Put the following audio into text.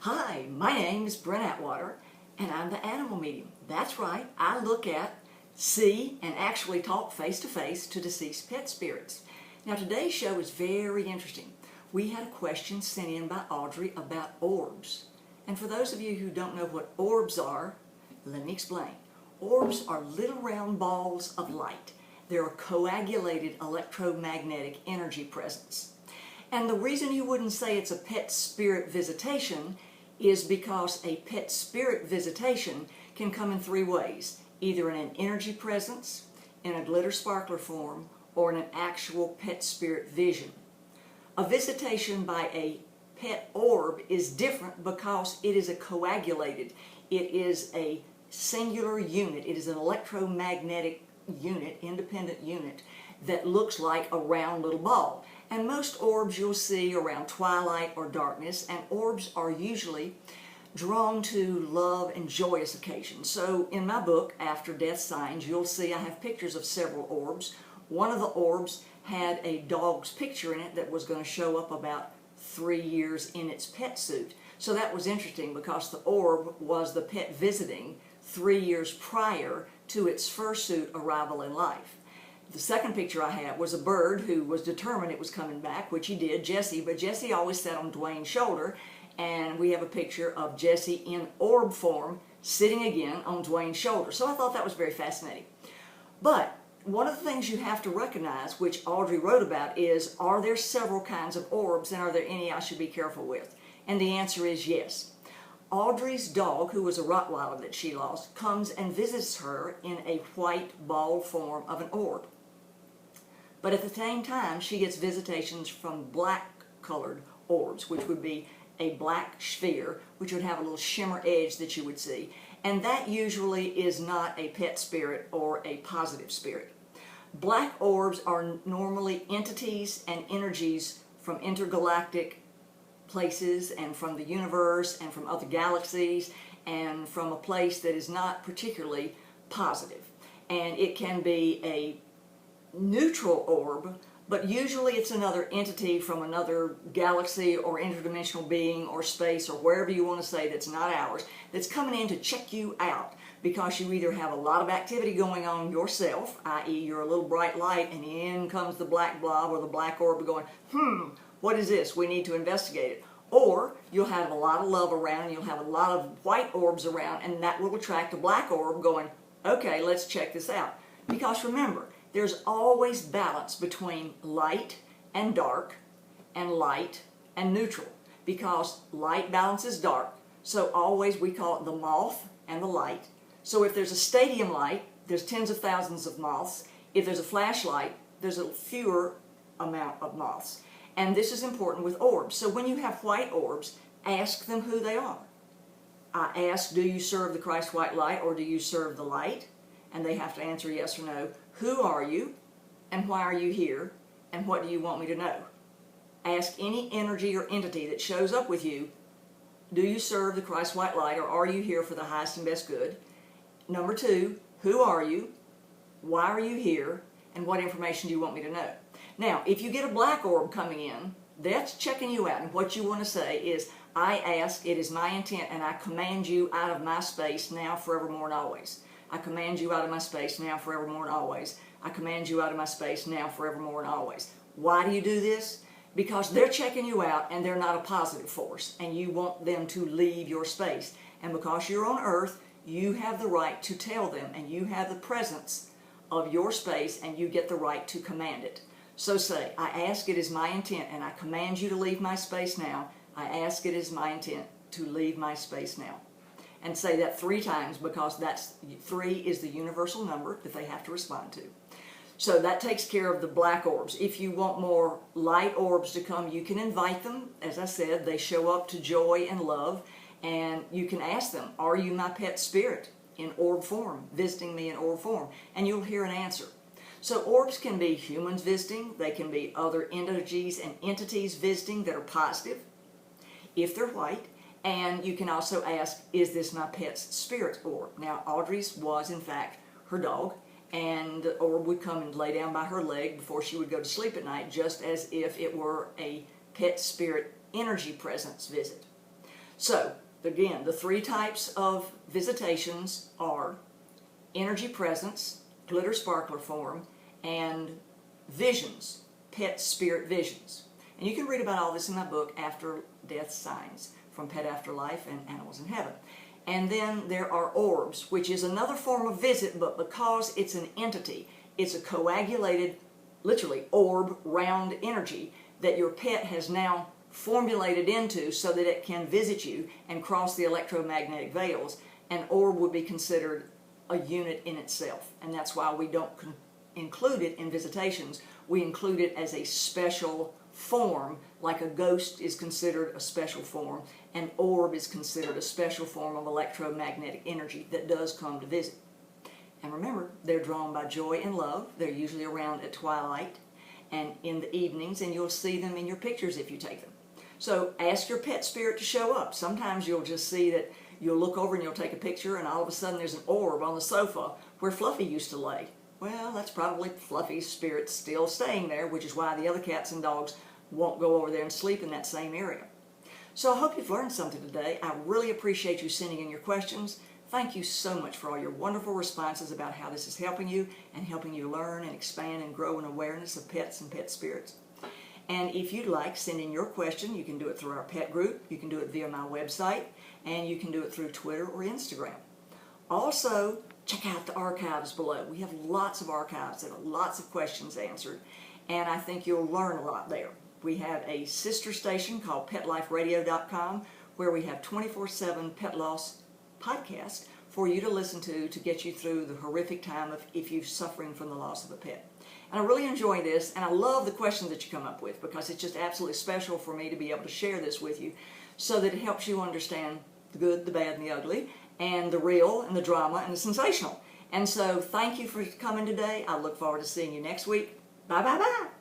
Hi, my name is Brent Atwater, and I'm the animal medium. That's right, I look at, see, and actually talk face-to-face to deceased pet spirits. Now today's show is very interesting. We had a question sent in by Audrey about orbs. And for those of you who don't know what orbs are, let me explain. Orbs are little round balls of light. They're a coagulated electromagnetic energy presence. And the reason you wouldn't say it's a pet spirit visitation is because a pet spirit visitation can come in three ways, either in an energy presence, in a glitter sparkler form, or in an actual pet spirit vision. A visitation by a pet orb is different because it is a coagulated, it is a singular unit, it is an electromagnetic unit, independent unit, that looks like a round little ball. And most orbs you'll see around twilight or darkness, and orbs are usually drawn to love and joyous occasions. So in my book, Afterlife Signs, you'll see I have pictures of several orbs. One of the orbs had a dog's picture in it that was going to show up about 3 years in its pet suit. So that was interesting because the orb was the pet visiting 3 years prior to its fursuit arrival in life. The second picture I had was a bird who was determined it was coming back, which he did, Jesse, but Jesse always sat on Dwayne's shoulder, and we have a picture of Jesse in orb form sitting again on Dwayne's shoulder. So I thought that was very fascinating. But one of the things you have to recognize, which Audrey wrote about, is are there several kinds of orbs, and are there any I should be careful with? And the answer is yes. Audrey's dog, who was a Rottweiler that she lost, comes and visits her in a white ball form of an orb. But at the same time, she gets visitations from black-colored orbs, which would be a black sphere, which would have a little shimmer edge that you would see. And that usually is not a pet spirit or a positive spirit. Black orbs are normally entities and energies from intergalactic places and from the universe and from other galaxies and from a place that is not particularly positive. And it can be a neutral orb, but usually it's another entity from another galaxy or interdimensional being or space or wherever you want to say that's not ours, that's coming in to check you out because you either have a lot of activity going on yourself, i.e. you're a little bright light, and in comes the black blob or the black orb going, what is this? We need to investigate it. Or you'll have a lot of love around, and you'll have a lot of white orbs around, and that will attract a black orb going, okay, let's check this out. Because remember, there's always balance between light and dark and light and neutral, because light balances dark. So always we call it the moth and the light. So if there's a stadium light, there's tens of thousands of moths. If there's a flashlight, there's a fewer amount of moths. And this is important with orbs. So when you have white orbs, ask them who they are. I ask, do you serve the Christ white light or do you serve the light? And they have to answer yes or no. Who are you? And why are you here? And what do you want me to know? Ask any energy or entity that shows up with you, do you serve the Christ white light or are you here for the highest and best good? Number two, who are you? Why are you here? And what information do you want me to know? Now, if you get a black orb coming in, that's checking you out. And what you want to say is, I ask, it is my intent, and I command you out of my space now, forevermore, and always. I command you out of my space now, forevermore, and always. I command you out of my space now, forevermore, and always. Why do you do this? Because they're checking you out, and they're not a positive force, and you want them to leave your space. And because you're on Earth, you have the right to tell them, and you have the presence of your space, and you get the right to command it. So say, I ask, it is my intent, and I command you to leave my space now. I ask, it is my intent to leave my space now. And say that 3 times, because 3 is the universal number that they have to respond to. So that takes care of the black orbs. If you want more light orbs to come, you can invite them. As I said, they show up to joy and love, and you can ask them, are you my pet spirit in orb form, visiting me in orb form? And you'll hear an answer. So orbs can be humans visiting, they can be other energies and entities visiting that are positive, if they're white, and you can also ask, is this my pet's spirit orb? Now, Audrey's was, in fact, her dog, and the orb would come and lay down by her leg before she would go to sleep at night, just as if it were a pet spirit energy presence visit. So, again, the three types of visitations are energy presence, glitter sparkler form, and visions, pet spirit visions. And you can read about all this in my book, After Death Signs, from Pet Afterlife and Animals in Heaven. And then there are orbs, which is another form of visit, but because it's an entity, it's a coagulated, literally orb, round energy that your pet has now formulated into so that it can visit you and cross the electromagnetic veils. An orb would be considered a unit in itself, and that's why we don't include it in visitations. We include it as a special form, like a ghost is considered a special form. An orb is considered a special form of electromagnetic energy that does come to visit. And remember, they're drawn by joy and love. They're usually around at twilight and in the evenings, and you'll see them in your pictures if you take them. So ask your pet spirit to show up. Sometimes you'll just see that you'll look over and you'll take a picture, and all of a sudden there's an orb on the sofa where Fluffy used to lay. Well, that's probably Fluffy's spirit still staying there, which is why the other cats and dogs won't go over there and sleep in that same area. So I hope you've learned something today. I really appreciate you sending in your questions. Thank you so much for all your wonderful responses about how this is helping you and helping you learn and expand and grow an awareness of pets and pet spirits. And if you'd like, send in your question. You can do it through our pet group, you can do it via my website, and you can do it through Twitter or Instagram. Also, check out the archives below. We have lots of archives and lots of questions answered, and I think you'll learn a lot there. We have a sister station called PetLifeRadio.com where we have 24/7 pet loss podcasts for you to listen to get you through the horrific time of if you're suffering from the loss of a pet. And I really enjoy this, and I love the questions that you come up with because it's just absolutely special for me to be able to share this with you so that it helps you understand the good, the bad, and the ugly, and the real, and the drama, and the sensational. And so thank you for coming today. I look forward to seeing you next week. Bye, bye, bye.